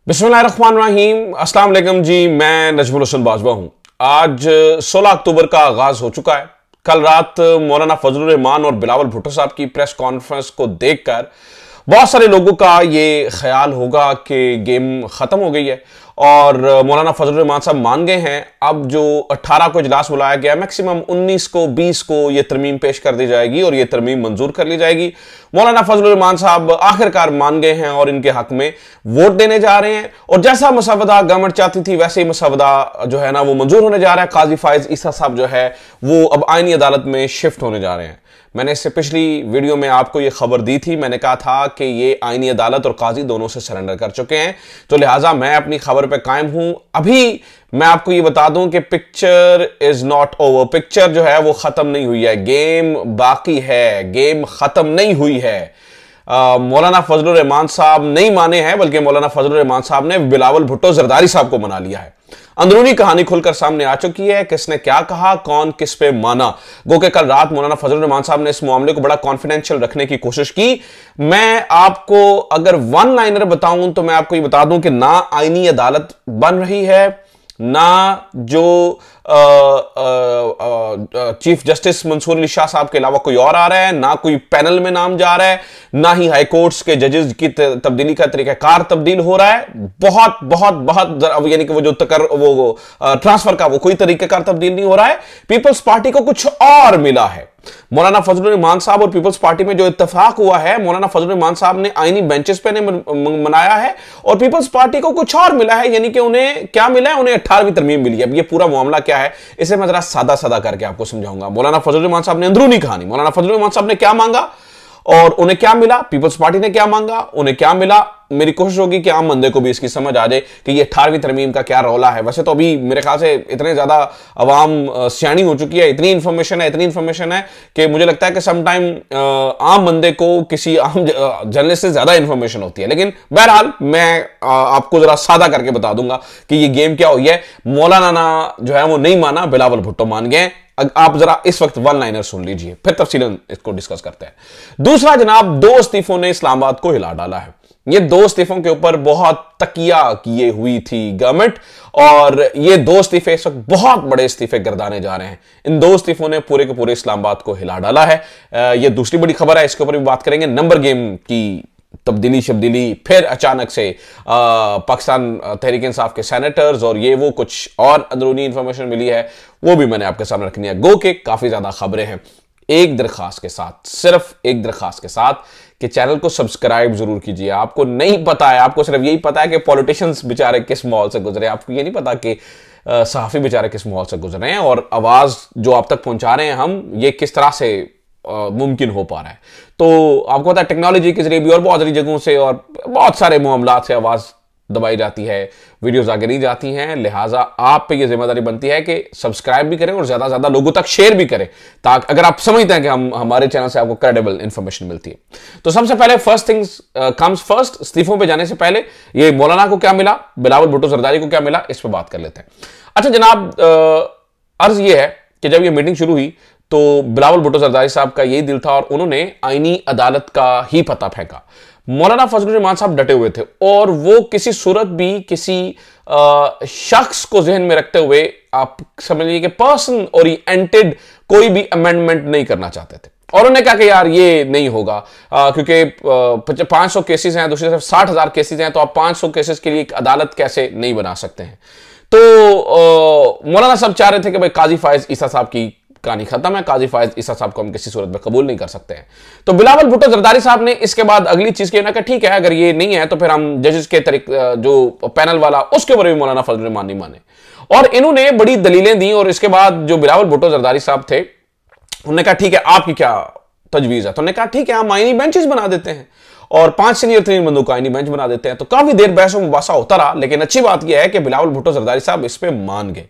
बिस्मिल्लाहिर्रहमानिर्रहीम, अस्सलाम वालेकुम जी। मैं नजमुल हसन बाजवा हूं। आज 16 अक्टूबर का आगाज हो चुका है। कल रात मौलाना फजलुर रहमान और बिलावल भुट्टो साहब की प्रेस कॉन्फ्रेंस को देखकर बहुत सारे लोगों का ये ख्याल होगा कि गेम खत्म हो गई है और मौलाना फजलुर रहमान साहब मान गए हैं। अब जो 18 को इजलास बुलाया गया, मैक्सिमम 19 को 20 को ये तरमीम पेश कर दी जाएगी और ये तरमीम मंजूर कर ली जाएगी। मौलाना फजलुर रहमान साहब आखिरकार मान गए हैं और इनके हक में वोट देने जा रहे हैं और जैसा मसवदा गवर्नमेंट चाहती थी वैसे ही मसवदा जो है ना वो मंजूर होने जा रहा है। काजी फाइज ईसा साहब जो है वो अब आईनी अदालत में शिफ्ट होने जा रहे हैं। मैंने इससे पिछली वीडियो में आपको ये खबर दी थी। मैंने कहा था कि ये आईनी अदालत और काजी दोनों से सरेंडर कर चुके हैं, तो लिहाजा मैं अपनी खबर पे कायम हूं। अभी मैं आपको ये बता दूं कि picture is not over. Picture जो है वो खत्म नहीं हुई है, गेम बाकी है, गेम खत्म नहीं हुई है। मौलाना फजलुर रहमान साहब नहीं माने हैं, बल्कि मौलाना फजलुर रहमान साहब ने बिलावल भुट्टो जरदारी साहब को मना लिया है। अंदरूनी कहानी खुलकर सामने आ चुकी है, किसने क्या कहा, कौन किस पे माना। गो के कल रात मौलाना फजलुर रहमान साहब ने इस मामले को बड़ा कॉन्फिडेंशियल रखने की कोशिश की। मैं आपको अगर वन लाइनर बताऊं तो मैं आपको ये बता दूं कि ना आईनी अदालत बन रही है, ना जो चीफ जस्टिस मंसूर अली शाह साहब के अलावा कोई और आ रहा है, ना कोई पैनल में नाम जा रहा है, ना ही हाई कोर्ट्स के जजेस की तब्दीली का तरीकाकार तब्दील हो रहा है। बहुत बहुत बहुत यानी कि वो जो ट्रांसफर का वो कोई तरीकाकार तब्दील नहीं हो रहा है। पीपल्स पार्टी को कुछ और मिला है। मौलाना फजलुर रहमान साहब और पीपल्स पार्टी में जो इत्तेफाक हुआ है, मौलाना फजलुर रहमान साहब ने आईनी बेंचेस पे मनाया है और पीपल्स पार्टी को कुछ और मिला है। यानी कि उन्हें क्या मिला है, उन्हें 18वीं तरमीम मिली है। अब ये पूरा मामला क्या है इसे मैं जरा सादा सादा करके आपको समझाऊंगा। मौलाना फजलुर रहमान साहब ने अंदरूनी कहानी, मौलाना फजलुर रहमान साहब ने क्या मांगा और उन्हें क्या मिला, पीपल्स पार्टी ने क्या मांगा, उन्हें क्या मिला। मेरी कोशिश होगी कि आम बंदे को भी इसकी समझ आ जाए कि ये 18वीं तरमीम का क्या रौला है। वैसे तो अभी मेरे ख्याल से इतने ज्यादा अवाम सियानी हो चुकी है, इतनी इंफॉर्मेशन है कि मुझे लगता है कि समटाइम आम बंदे को किसी आम जर्नलिस्ट से ज्यादा इंफॉर्मेशन होती है। लेकिन बहरहाल मैं आपको जरा सादा करके बता दूंगा कि ये गेम क्या हुई है। मौलाना ना जो है वो नहीं माना, बिलावल भुट्टो मान गए। आप जरा इस वक्त वन लाइनर सुन लीजिए, फिर तफसीलन इसको डिस्कस करते हैं। दूसरा जनाब, 2 इस्तीफों ने इस्लामाबाद को हिला डाला है। ये 2 इस्तीफों के ऊपर बहुत तकिया किए हुई थी गवर्नमेंट और ये 2 इस्तीफे इस वक्त बहुत बड़े इस्तीफे गर्दाने जा रहे हैं। इन 2 इस्तीफों ने पूरे के पूरे इस्लामाबाद को हिला डाला है। ये दूसरी बड़ी खबर है, इसके ऊपर भी बात करेंगे। नंबर गेम की तब्दीली शब्दीली, फिर अचानक से पाकिस्तान तहरीक इंसाफ के सेनेटर्स और ये वो कुछ और अंदरूनी इंफॉर्मेशन मिली है, वो भी मैंने आपके सामने रखनी है। गो के काफी ज्यादा खबरें हैं। एक दरखास्त के साथ, सिर्फ एक दरखास्त के साथ कि चैनल को सब्सक्राइब जरूर कीजिए। आपको नहीं पता है, आपको सिर्फ यही पता है कि पॉलिटिशियंस बेचारे किस माहौल से गुजरे, आपको ये नहीं पता कि सहाफी बेचारे किस माहौल से गुजरे हैं और आवाज जो आप तक पहुंचा रहे हैं हम, ये किस तरह से मुमकिन हो पा रहा है। तो आपको पता है टेक्नोलॉजी के जरिए भी और बहुत सारी जगहों से और बहुत सारे मामलात से आवाज दबाई जाती है, वीडियोस आगे नहीं जाती हैं। लिहाजा आप पे ये जिम्मेदारी बनती है कि सब्सक्राइब भी करें और ज्यादा से ज्यादा लोगों तक शेयर भी करें, ताकि अगर आप समझते हैं कि हमारे चैनल से आपको क्रेडिबल इंफॉर्मेशन मिलती है। तो सबसे पहले फर्स्ट थिंग्स कम्स फर्स्ट, इस्तीफों पे जाने से पहले ये मौलाना को क्या मिला, बिलावल भुट्टो जरदारी को क्या मिला, इस पर बात कर लेते हैं। अच्छा जनाब, अर्ज ये है कि जब ये मीटिंग शुरू हुई तो बिलावल भुट्टो जरदारी साहब का यही दिल था और उन्होंने आईनी अदालत का ही पता फेंका। मौलाना फजलुर रहमान साहब डटे हुए थे और वो किसी सूरत भी किसी शख्स को जहन में रखते हुए, आप समझ लीजिए कि पर्सन ओरिएंटेड कोई भी अमेंडमेंट नहीं करना चाहते थे। और उन्होंने कहा कि यार ये नहीं होगा क्योंकि 500 केसेस हैं, दूसरी तरफ 60,000 केसेस हैं, तो आप 500 केसेस के लिए एक अदालत कैसे नहीं बना सकते हैं। तो मौलाना साहब चाह रहे थे कि भाई काजी फाइज ईसा साहब की कहानी खत्म है, काजी फाइज ईसा साहब को हम किसी सूरत में कबूल नहीं कर सकते हैं। तो बिलावल भुट्टो जरदारी साहब ने इसके बाद अगली चीज की ना कि ठीक है, अगर ये नहीं है तो फिर हम जजेस के जो पैनल वाला उसके ऊपर भी मौलाना फजलुर रहमान नहीं माने। और इन्होंने बड़ी दलीलें दी और इसके बाद जो बिलावल भुट्टो जरदारी साहब थे उन्होंने कहा ठीक है, आपकी क्या तजवीज है। तो उन्होंने कहा ठीक है, हम आईनी बेंचेस बना देते हैं और 5 सीनियर 3 बंदों का आईनी बेंच बना देते हैं। तो काफी देर बहस मुबासा होता रहा, लेकिन अच्छी बात यह है कि बिलावल भुट्टो जरदारी साहब इस पे मान गए।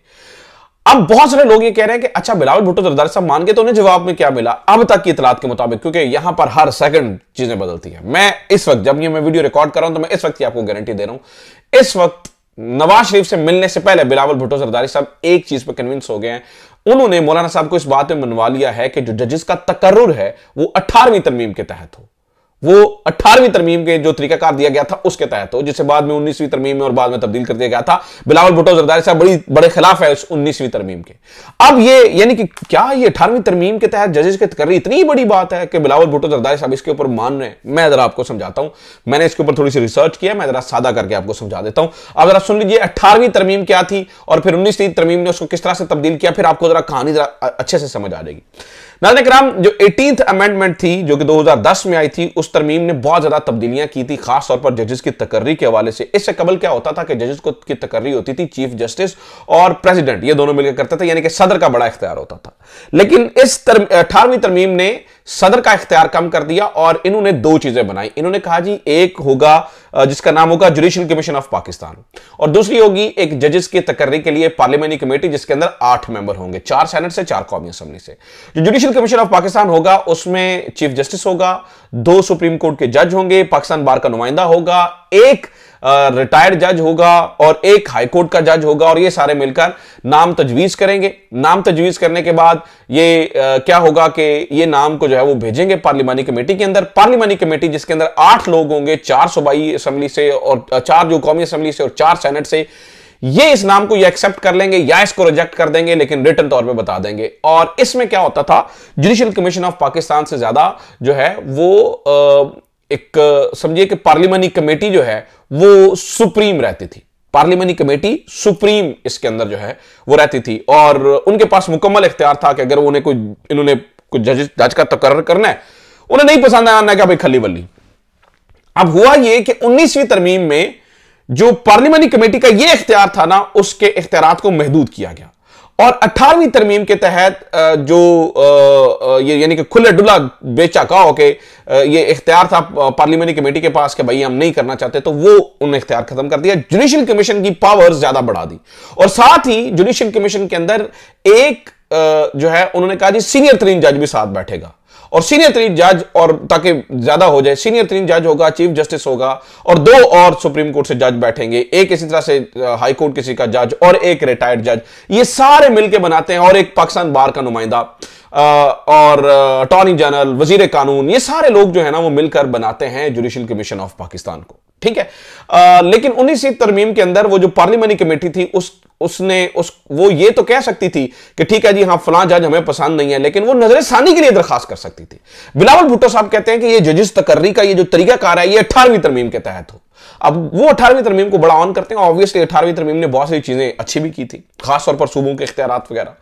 अब बहुत सारे लोग ये कह रहे हैं कि अच्छा बिलावल भुट्टो जरदारी साहब मान गए, तो उन्हें जवाब में क्या मिला अब तक की इतलात के मुताबिक, क्योंकि यहां पर हर सेकंड चीजें बदलती हैं। मैं इस वक्त जब ये मैं वीडियो रिकॉर्ड कर रहा हूं तो मैं इस वक्त की आपको गारंटी दे रहा हूं, इस वक्त नवाज शरीफ से मिलने से पहले बिलावल भुट्टो जरदारी साहब एक चीज पर कन्विंस हो गए हैं। उन्होंने मौलाना साहब को इस बात में मनवा लिया है कि जो जजेस का तकर्रुर है वो 18वीं तरमीम के तहत हो। वो 18वीं तरमीम के जो तरीकाकार दिया गया था उसके तहत हो, जिसे बाद में 19वीं तरमीम में और बाद में तब्दील कर दिया गया था। बिलावल भुट्टो जरदारी साहब बड़े खिलाफ है उस 19वीं तरमीम के। अब ये यानी कि क्या ये 18वीं तरमीम के तहत जजेस के तकर्री इतनी बड़ी बात है कि बिलावल भुट्टो जरदारी साहब इसके ऊपर मान रहे हैं? मैं जरा आपको समझाता हूं, मैंने इसके ऊपर थोड़ी सी रिसर्च किया, मैं जरा सादा करके आपको समझा देता हूं। अब जरा सुन लीजिए 18वीं तरमीम क्या थी और फिर 19वीं तरमीम ने उसको किस तरह से तब्दील किया, फिर आपको जरा कहानी जरा अच्छे से समझ आ जाएगी। नाज़रीन किराम, जो 18th अमेंडमेंट थी जो कि 2010 में आई थी, उस तरमीम ने बहुत ज्यादा तब्दीलियां की थी, खास तौर पर जजेस की तकर्री के हवाले से। इससे कबल क्या होता था कि जजेस को की तकर्री होती थी चीफ जस्टिस और प्रेसिडेंट, ये दोनों मिलकर करते थे, यानी कि सदर का बड़ा इख्तियार होता था। लेकिन इस 18वीं तरमीम ने सदर का इख्तियार कम कर दिया और इन्होंने दो चीजें बनाई। इन्होंने कहा जी एक होगा जिसका नाम होगा जुडिशल कमीशन ऑफ पाकिस्तान, और दूसरी होगी एक जजेस की तकर्री के लिए पार्लियामेंट्री कमेटी जिसके अंदर 8 मेंबर होंगे, 4 सेनेट से, 4 कौमी असेंबली से। जो जुडिशल कमीशन ऑफ पाकिस्तान होगा उसमें चीफ जस्टिस होगा, 2 सुप्रीम कोर्ट के जज होंगे, पाकिस्तान बार का नुमाइंदा होगा, एक रिटायर्ड जज होगा और एक हाईकोर्ट का जज होगा, और ये सारे मिलकर नाम तजवीज करेंगे। नाम तजवीज करने के बाद ये क्या होगा कि ये नाम को जो है वो भेजेंगे पार्लियामानी कमेटी के अंदर। पार्लियामानी कमेटी जिसके अंदर 8 लोग होंगे, 4 सूबाई असेंबली से और 4 जो कौमी असेंबली से और 4 सेनेट से, ये इस नाम को या एक्सेप्ट कर लेंगे या इसको रिजेक्ट कर देंगे, लेकिन रिटन तौर पे बता देंगे। और इसमें क्या होता था, जुडिशल कमीशन ऑफ पाकिस्तान से ज्यादा जो है वो एक समझिए कि पार्लियामानी कमेटी जो है वो सुप्रीम रहती थी। पार्लियामानी कमेटी सुप्रीम इसके अंदर जो है वो रहती थी और उनके पास मुकम्मल इख्तियार था कि अगर इन्होंने कुछ जज का तकर्रर करना है, उन्हें नहीं पसंद आना क्या भाई खली बल्ली। अब हुआ ये कि 19वीं तरमीम में जो पार्लियामानी कमेटी का ये इख्तियार था ना, उसके इख्तियारात को महदूद किया गया और 18वीं तरमीम के तहत जो ये यानी कि खुले डुला बेचा का हो के ये इख्तियार था पार्लियामेंट्री कमेटी के पास कि भाई हम नहीं करना चाहते, तो वो उन्होंने इख्तियार खत्म कर दिया। जुडिशल कमीशन की पावर्स ज्यादा बढ़ा दी और साथ ही जुडिशल कमीशन के अंदर एक जो है उन्होंने कहा जी सीनियर तरीन जज भी साथ बैठेगा, और सीनियर तरीन जज, और ताकि ज्यादा हो जाए, सीनियर तरीन जज होगा, चीफ जस्टिस होगा और 2 और सुप्रीम कोर्ट से जज बैठेंगे, एक इसी तरह से हाई कोर्ट किसी का जज और एक रिटायर्ड जज, ये सारे मिलकर बनाते हैं, और एक पाकिस्तान बार का नुमाइंदा और अटॉर्नी जनरल, वजीर कानून, ये सारे लोग जो है ना वो मिलकर बनाते हैं जुडिशल कमीशन ऑफ पाकिस्तान को। ठीक है, लेकिन 19वीं तरमीम के अंदर वो जो पार्लियामेंट्री कमेटी थी वो ये तो कह सकती थी कि ठीक है जी हाँ फलां जज हमें पसंद नहीं है, लेकिन वो नजर सानी के लिए दरखास्त कर सकती थी। बिलावल भुट्टो साहब कहते हैं कि ये जजिस तकर्री का ये जो तरीकाकार है ये 18वीं तरमीम के तहत हो। अब वो 18वीं तरमीम को बड़ा ऑन करते हैं, ऑब्वियसली 18वीं तरमीम ने बहुत सारी चीजें अच्छी भी की थी, खासतौर पर सूबों के इख्तियारात वगैरह,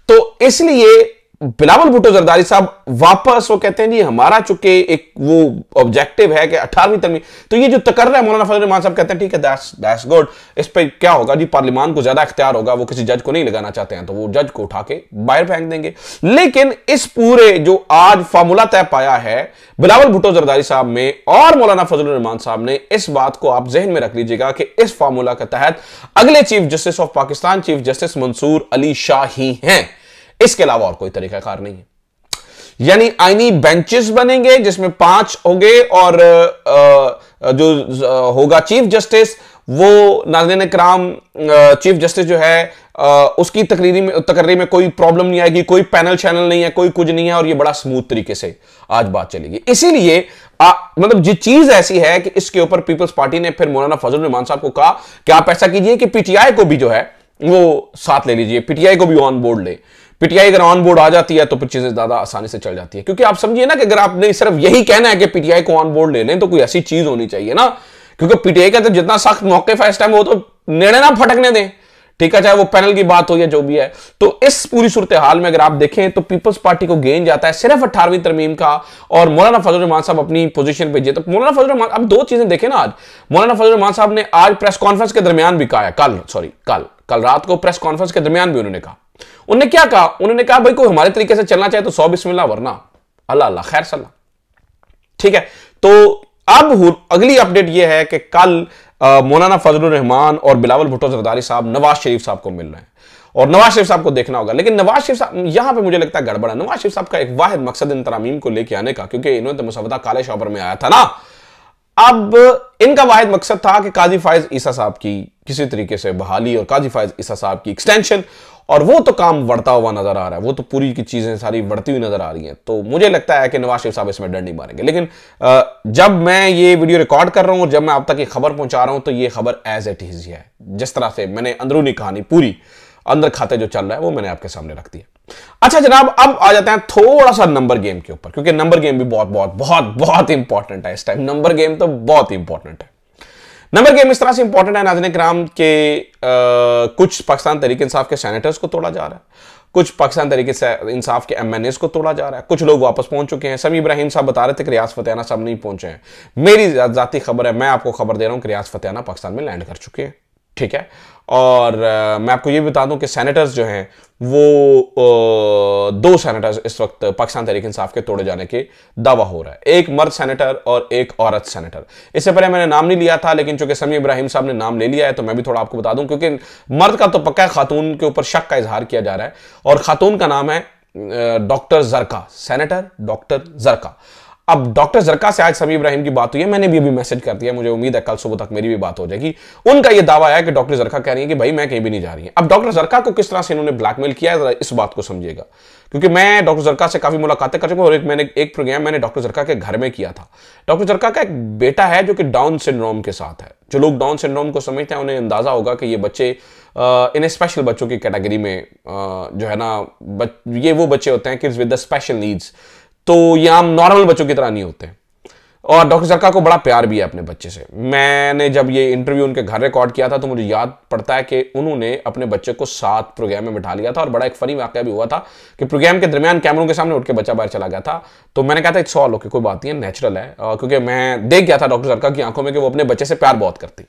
तो इसलिए बिलावल भुट्टो जरदारी साहब वापस वो कहते हैं जी हमारा चूंकि एक वो ऑब्जेक्टिव है कि 18वीं तरमीम, तो ये जो तकर्रा है मौलाना फजल रहमान साहब कहते हैं ठीक है दैट्स गुड, इस पे क्या होगा जी पार्लियामान को ज्यादा इख्तियार होगा, वो किसी जज को नहीं लगाना चाहते हैं तो वो जज को उठा के बाहर फेंक देंगे। लेकिन इस पूरे जो आज फार्मूला तय पाया है बिलावल भुट्टो जरदारी साहब में और मौलाना फजल रहमान साहब ने, इस बात को आप जहन में रख लीजिएगा कि इस फार्मूला के तहत अगले chief justice of Pakistan chief justice Mansoor Ali Shah ही हैं, इसके अलावा और कोई तरीकाकार नहीं है। यानी आईनी बेंचेस बनेंगे जिसमें 5 होंगे और जो होगा चीफ जस्टिस, वो नाज़रीन किराम चीफ जस्टिस जो है उसकी तकरीरी में कोई प्रॉब्लम नहीं आएगी, कोई पैनल चैनल नहीं है, कोई कुछ नहीं है, और ये बड़ा स्मूथ तरीके से आज बात चलेगी। इसीलिए मतलब ये चीज ऐसी है कि इसके ऊपर पीपल्स पार्टी ने फिर मौलाना फजल रहमान साहब को कहा कि आप ऐसा कीजिए कि पीटीआई को भी जो है वो साथ ले लीजिए, पीटीआई को भी ऑन बोर्ड ले। पीटीआई अगर ऑन बोर्ड आ जाती है तो फिर चीजें ज्यादा आसानी से चल जाती है, क्योंकि आप समझिए ना कि अगर आपने सिर्फ यही कहना है कि पीटीआई को ऑन बोर्ड ले लें तो कोई ऐसी चीज होनी चाहिए ना, क्योंकि पीटीआई का तो जितना सख्त मौके फैस टाइम वो तो निर्णय ना फटकने दें, ठीक है, चाहे वो पैनल की बात हो या जो भी है। तो इस पूरी सूरत हाल में अगर आप देखें तो पीपल्स पार्टी को गेन जाता है सिर्फ 18वीं तरमीम का, और मौलाना फजल रहमान साहब अपनी पोजीशन पे जीते। तो मौलाना फजल रहमान, अब 2 चीजें देखें ना, आज मौलाना फजल रहमान साहब ने आज प्रेस कॉन्फ्रेंस के दरमियान भी कहा है, कल रात को प्रेस कॉन्फ्रेंस के दरमियान भी उन्होंने कहा, उन्होंने क्या कहा, उन्होंने कहा भाई कोई हमारे तरीके से चलना चाहे तो 100 बिस्मिल्लाह, वरना अल्लाह अल्लाह खैर सल्लाह। ठीक है, तो अब अगली अपडेट यह है कि कल मौलाना फजलुर रहमान और बिलावल भुट्टो जरदारी साहब नवाज शरीफ साहब को मिल रहे हैं, और नवाज शरीफ साहब को देखना होगा। लेकिन नवाज शरीफ साहब यहां पे मुझे लगता है गड़बड़ है। नवाज शरीफ साहब का एक वाहिद मकसद इन तरामीम को लेके आने का, क्योंकि इन्होंने तो मुसवदा काले शौबर में आया था ना, अब इनका वाहिद मकसद था कि काजी फायज ईसा साहब की किसी तरीके से बहाली और काजी फायज ईसा साहब की एक्सटेंशन, और वो तो काम बढ़ता हुआ नजर आ रहा है, वो तो पूरी की चीजें सारी बढ़ती हुई नजर आ रही हैं। तो मुझे लगता है कि नवाज शरीफ साहब इसमें डर नहीं मारेंगे। लेकिन जब मैं ये वीडियो रिकॉर्ड कर रहा हूं और जब मैं आप तक ये खबर पहुंचा रहा हूं, तो ये खबर एज इट इज है, जिस तरह से मैंने अंदरूनी कहानी पूरी अंदर खाते जो चल रहा है वो मैंने आपके सामने रख दिया। अच्छा जनाब, अब आ जाते हैं थोड़ा सा नंबर गेम के ऊपर, क्योंकि नंबर गेम भी बहुत बहुत बहुत बहुत इंपॉर्टेंट है इस टाइम। नंबर गेम तो बहुत इंपॉर्टेंट है। नंबर गेम इस तरह से इंपॉर्टेंट है नाज़रीन किराम के कुछ पाकिस्तान तहरीक इंसाफ के सेनेटर्स को तोड़ा जा रहा है, कुछ पाकिस्तान तहरीक इंसाफ के MNAs को तोड़ा जा रहा है, कुछ लोग वापस पहुंच चुके हैं। समी इब्राहिम साहब बता रहे थे कि रियाज फतेहाना साहब नहीं पहुंचे हैं। मेरी जाती खबर है, मैं आपको खबर दे रहा हूं कि रियाज फतेहाना पाकिस्तान में लैंड कर चुके हैं, ठीक है। और मैं आपको ये भी बता दूं कि सेनेटर्स जो हैं वो 2 सेनेटर्स इस वक्त पाकिस्तान तहरीक इंसाफ के तोड़े जाने के दावा हो रहा है, एक मर्द सेनेटर और एक औरत सेनेटर। इससे पहले मैंने नाम नहीं लिया था, लेकिन चूंकि समी इब्राहिम साहब ने नाम ले लिया है तो मैं भी थोड़ा आपको बता दूं, क्योंकि मर्द का तो पक्का खातून के ऊपर शक का इजहार किया जा रहा है, और खातून का नाम है डॉक्टर जरका, सेनेटर डॉक्टर जरका। अब डॉक्टर जरका से आज समी इब्राहिम की बात हुई है, मैंने भी अभी मैसेज कर दिया, मुझे उम्मीद है कल सुबह तक मेरी भी बात हो जाएगी। उनका यह दावा है कि डॉक्टर जरका कह रही है कि भाई मैं कहीं भी नहीं जा रही है। अब डॉक्टर जरका को किस तरह से इन्होंने ब्लैकमेल किया है, इस बात को समझिएगा, क्योंकि मैं डॉक्टर जरका से काफी मुलाकातें कर चुका हूं, और एक प्रोग्राम मैंने डॉक्टर जरका के घर में किया था। डॉक्टर जरका का एक बेटा है जो कि डाउन सिंड्रोम के साथ है। जो लोग डाउन सिंड्रोम को समझते हैं उन्हें अंदाजा होगा कि ये बच्चे इन स्पेशल बच्चों की कैटेगरी में जो है ना, ये वो बच्चे होते हैं kids with the special needs, तो ये आम नॉर्मल बच्चों की तरह नहीं होते। और डॉक्टर जरका को बड़ा प्यार भी है अपने बच्चे से। मैंने जब ये इंटरव्यू उनके घर रिकॉर्ड किया था तो मुझे याद पड़ता है कि उन्होंने अपने बच्चे को साथ प्रोग्राम में बिठा लिया था, और बड़ा एक फनी वाकया भी हुआ था कि प्रोग्राम के दरमियान कैमरों के सामने उठ के बच्चा बाहर चला गया था। तो मैंने कहा था इट्स ऑल ओके, कोई बात नहीं है, नेचुरल है, क्योंकि मैं देख गया था डॉक्टर जरका की आंखों में कि वो अपने बच्चे से प्यार बहुत करती।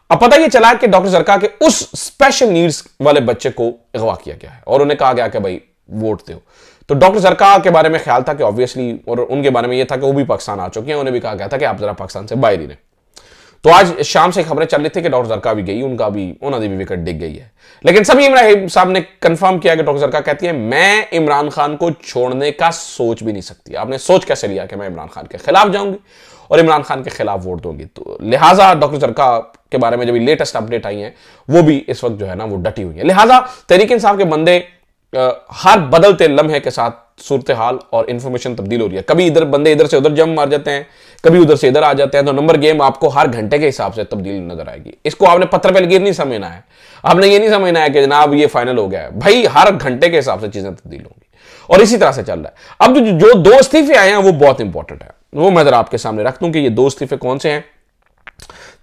अब पता ये चला कि डॉक्टर जरका के उस स्पेशल नीड्स वाले बच्चे को अगवा किया गया है, और उन्हें कहा गया कि भाई वोट दो। तो डॉक्टर जरका के बारे में ख्याल था कि ऑब्वियसली, और उनके बारे में यह था कि वो भी पाकिस्तान आ चुके हैं, उन्हें भी कहा गया था कि आप जरा पाकिस्तान से बाहर ही रहें। तो आज शाम से खबरें चल रही थी कि डॉक्टर जरका भी गई, उन्होंने भी विकेट डिग गई है। लेकिन सभी इमरान साहब ने कंफर्म किया कि डॉक्टर जरका कहती है मैं इमरान खान को छोड़ने का सोच भी नहीं सकती। आपने सोच कैसे लिया कि मैं इमरान खान के खिलाफ जाऊंगी और इमरान खान के खिलाफ वोट दूंगी? तो लिहाजा डॉक्टर जरका के बारे में जब लेटेस्ट अपडेट आई है वो भी इस वक्त जो है ना वो डटी हुई है। लिहाजा तहरीक इंसाफ के बंदे हर बदलते लम्हे के साथ सूरत हाल और इंफॉर्मेशन तब्दील हो रही है। कभी इधर बंदे इधर से उधर जम मार जाते हैं, कभी उधर से इधर आ जाते हैं। तो नंबर गेम आपको हर घंटे के हिसाब से तब्दील नजर आएगी। इसको आपने पत्थर पे लकीर नहीं समझना है, आपने ये नहीं समझना है कि जनाब ये फाइनल हो गया है। भाई हर घंटे के हिसाब से चीजें तब्दील होंगी, और इसी तरह से चल रहा है। अब जो 2 इस्तीफे आए हैं वो बहुत इंपॉर्टेंट है, वो मैं जरा आपके सामने रख दूं कि ये 2 इस्तीफे कौन से हैं,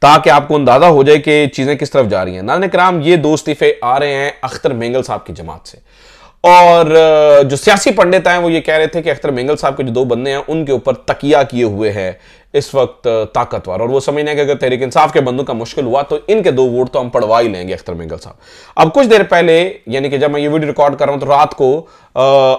ताकि आपको अंदाजा हो जाए कि चीजें किस तरफ जा रही हैं। नाज़रीन किराम, ये 2 इस्तीफे आ रहे हैं अख्तर मेंगल साहब की जमात से, और जो सियासी पंडित हैं वो ये कह रहे थे कि अख्तर मेंगल साहब के जो 2 बंदे हैं उनके ऊपर तकिया किए हुए हैं इस वक्त ताकतवर, और वो समझने हैं कि अगर तहरीक इंसाफ के बंदों का मुश्किल हुआ तो इनके 2 वोट तो हम पड़वा ही लेंगे अख्तर मेंगल साहब। अब कुछ देर पहले, यानी कि जब मैं ये वीडियो रिकॉर्ड कर रहा हूं तो रात को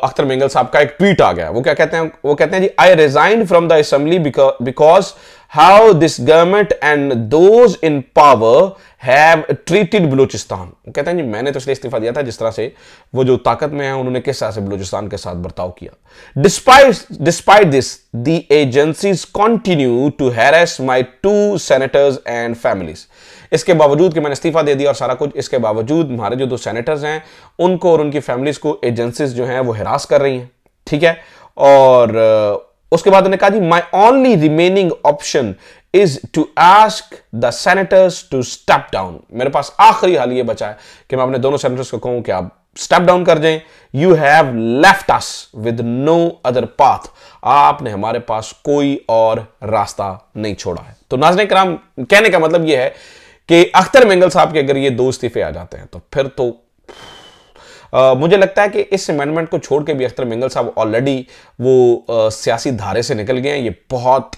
अख्तर मेंगल साहब का एक ट्वीट आ गया। वो क्या कहते हैं? वो कहते हैं जी, I resigned from the assembly because how this government and those in power have treated Balochistan. वो कहते हैं जी मैंने तो इसलिए इस्तीफा दिया था जिस तरह से वो जो ताकत में है उन्होंने किस तरह से बलूचिस्तान के साथ बर्ताव किया। Despite this the agencies continue to harass my 2 senators and families. इसके बावजूद कि मैंने इस्तीफा दे दिया और सारा कुछ, इसके बावजूद हमारे जो 2 सेनेटर्स हैं उनको और उनकी फैमिलीज को एजेंसीज जो हैं वो हिरास कर रही हैं, ठीक है। और उसके बाद उन्होंने कहा जी my only remaining option is to ask the senators to step down. मेरे पास आखिरी हाल ये बचा है कि मैं अपने दोनों सेनेटर्स को कहूं कि आप स्टेप डाउन कर जाएं। You have left us with no other path. आपने हमारे पास कोई और रास्ता नहीं छोड़ा है। तो नाज़रीन किराम, कहने का मतलब यह है कि अख्तर मेंगल साहब के अगर ये 2 इस्तीफे आ जाते हैं तो फिर तो मुझे लगता है कि इस अमेंडमेंट को छोड़ के भी अख्तर मेंगल साहब ऑलरेडी वो सियासी धारे से निकल गए हैं। ये बहुत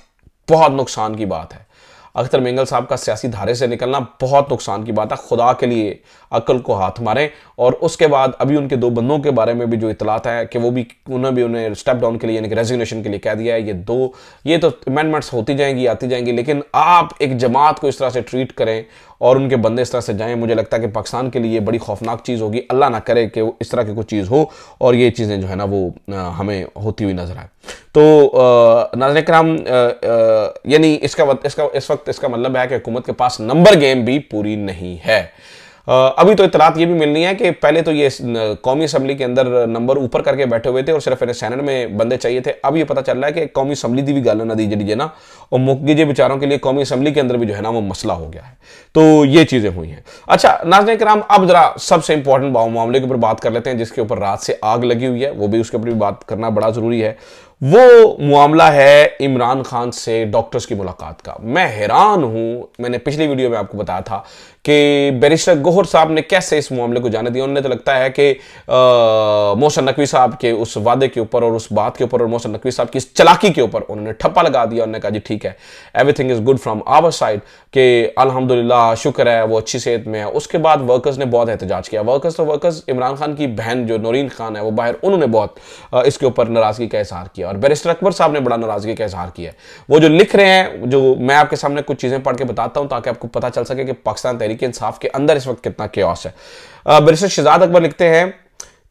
बहुत नुकसान की बात है। अख्तर मेंगल साहब का सियासी धारे से निकलना बहुत नुकसान की बात है। खुदा के लिए अक्ल को हाथ मारें। और उसके बाद अभी उनके 2 बंदों के बारे में भी जो इतलात है कि वो भी उन्हें स्टेप डाउन के लिए यानी कि रेजिग्नेशन के लिए कह दिया है। ये तो अमेंडमेंट्स होती जाएंगी, आती जाएंगी, लेकिन आप एक जमात को इस तरह से ट्रीट करें और उनके बंदे इस तरह से जाएं, मुझे लगता है कि पाकिस्तान के लिए बड़ी खौफनाक चीज़ होगी। अल्लाह ना करे कि इस तरह की कोई चीज़ हो और ये चीज़ें जो है ना वो हमें होती हुई नजर आए। तो नाज़रीन किराम, यानी इस वक्त वक्त इसका मतलब है कि हुकूमत के पास नंबर गेम भी पूरी नहीं है। अभी तो इतलात ये भी मिलनी है कि पहले तो ये कौमी असम्बली के अंदर नंबर ऊपर करके बैठे हुए थे और सिर्फ इन्हें सेनेट में बंदे चाहिए थे। अब ये पता चल रहा है कि कौमी असम्बली दी भी गल ना दी जी ना, और मुक्के बेचारों के लिए कौमी असम्बली के अंदर भी जो है ना वो मसला हो गया है। तो ये चीजें हुई हैं। अच्छा नाज़रीन किराम, अब जरा सबसे इंपॉर्टेंट मामले के ऊपर बात कर लेते हैं जिसके ऊपर रात से आग लगी हुई है, वो भी उसके ऊपर भी बात करना बड़ा जरूरी है। वो मामला है इमरान खान से डॉक्टर्स की मुलाकात का। मैं हैरान हूं, मैंने पिछली वीडियो में आपको बताया था कि बैरिस्टर गौहर साहब ने कैसे इस मामले को जाने दिया। उन्हें तो लगता है कि मोहसिन नकवी साहब के उस वादे के ऊपर और उस बात के ऊपर और मोहसिन नकवी साहब की इस चलाकी के ऊपर उन्होंने ठप्पा लगा दिया। उन्होंने कहा जी ठीक है, everything is good from our side, कि अल्हम्दुलिल्लाह शुक्र है वो अच्छी सेहत में है। उसके बाद वर्कर्स ने बहुत एहतजाज किया। वर्कर्स इमरान खान की बहन जो नौरीन खान है वो बाहर, उन्होंने बहुत इसके ऊपर नाराजगी का इजहार किया और बैरिस्टर अकबर साहब ने बड़ा नाराजगी का इजहार किया। वो जो लिख रहे हैं, जो मैं आपके सामने कुछ चीजें पढ़ के बताता हूं ताकि आपको पता चल सके कि पाकिस्तान तहरीक इंसाफ के अंदर इस वक्त कितना केओस है। बैरिस्टर शहजाद अकबर लिखते हैं,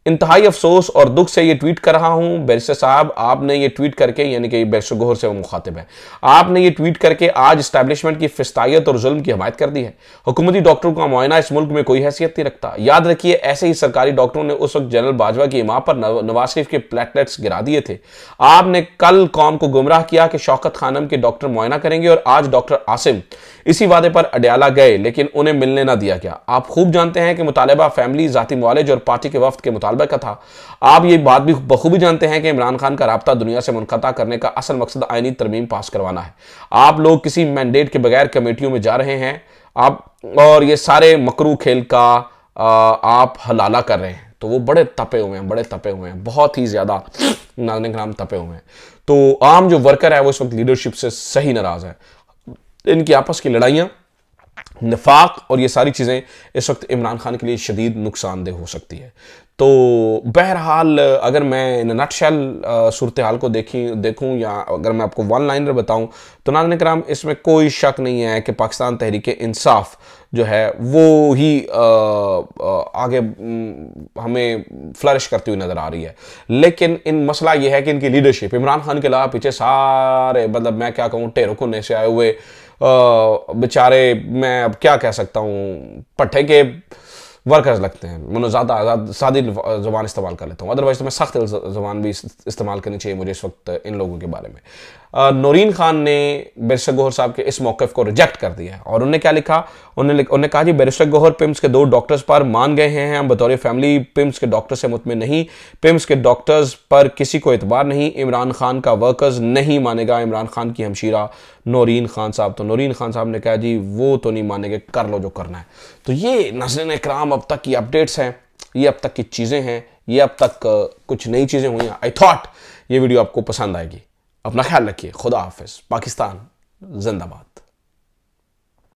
इंतहाई अफसोस और दुख से ये ट्वीट कर रहा हूं बैरिस्टर साहब, आपने ये ट्वीट करके, यानी कि बैरिस्टर गौहर से वो मुखातिब है, आपने ये ट्वीट करके आज इस्टेब्लिशमेंट की फिस्तायत और जुल्म की हमायत कर दी है। हुकूमती डॉक्टरों का मुआयना इस मुल्क में कोई हैसियत नहीं रखता। याद रखिए, ऐसे ही सरकारी डॉक्टरों ने उस वक्त जनरल बाजवा की इमाम पर नवाज शरीफ के प्लेटलेट्स गिरा दिए थे। आपने कल कौम को गुमराह किया कि शौकत खानम के डॉक्टर मुआयना करेंगे और आज डॉक्टर आसिम इसी वादे पर अडयाला गए लेकिन उन्हें मिलने ना दिया गया। आप खूब जानते हैं कि मुतालबा फैमिली, जाती मुआलिज और पार्टी के वफ्द के मुतालबे का था। आप ये बात भी बखूबी जानते हैं कि इमरान खान का राब्ता दुनिया से मुनक़ता करने का असल मकसद आईनी तरमीम पास करवाना है। आप लोग किसी मैंडेट के बगैर कमेटियों में जा रहे हैं आप, और ये सारे मकरू खेल का आप हलाला कर रहे हैं। तो वो बड़े तपे हुए हैं, बहुत ही ज्यादा नाज़रीन किराम तपे हुए हैं। तो आम जो वर्कर है वो इस वक्त लीडरशिप से सही नाराज है। इनकी आपस की लड़ाइयां, निफाक और ये सारी चीजें इस वक्त इमरान खान के लिए शदीद नुकसानदेह हो सकती है। तो बहरहाल अगर मैं इन नटशेल सूरत हाल को देखूं या अगर मैं आपको वन लाइनर बताऊं तो नाज़रीन किराम, इसमें कोई शक नहीं है कि पाकिस्तान तहरीक इंसाफ जो है वो ही आगे हमें फ्लरिश करती हुई नजर आ रही है। लेकिन इन मसला ये है कि इनकी लीडरशिप, इमरान खान के अलावा पीछे सारे, मतलब मैं क्या कहूँ, टेढ़े कोने से आए हुए बेचारे, मैं अब क्या कह सकता हूँ, पट्टे के वर्कर्स लगते हैं। मैंने ज़्यादा सादी ज़ुबान इस्तेमाल कर लेता हूँ, अदरवाइज तो मैं सख्त ज़ुबान भी इस्तेमाल करनी चाहिए मुझे इस वक्त इन लोगों के बारे में। नौरीन खान ने बैरिस्टर गौहर साहब के इस मौक़िफ़ को रिजेक्ट कर दिया और उन्होंने क्या लिखा, उन्होंने कहा जी बैरिस्टर गौहर पिम्स के 2 डॉक्टर्स पर मान गए हैं, हम बतौर फैमिली पिम्स के डॉक्टर से मुतमिन नहीं, पिम्स के डॉक्टर्स पर किसी को एतबार नहीं, इमरान खान का वर्कर्स नहीं मानेगा इमरान खान की हमशीरा नौरीन खान साहब। तो नौरीन खान साहब ने कहा जी वो तो नहीं मानेंगे, कर लो जो करना है। तो ये नाज़रीन इकराम अब तक की अपडेट्स हैं, ये अब तक की चीज़ें हैं, ये अब तक कुछ नई चीज़ें हुई हैं। आई थॉट ये वीडियो आपको पसंद आएगी। अपना ख्याल रखिए। खुदा हाफिज़। पाकिस्तान जिंदाबाद।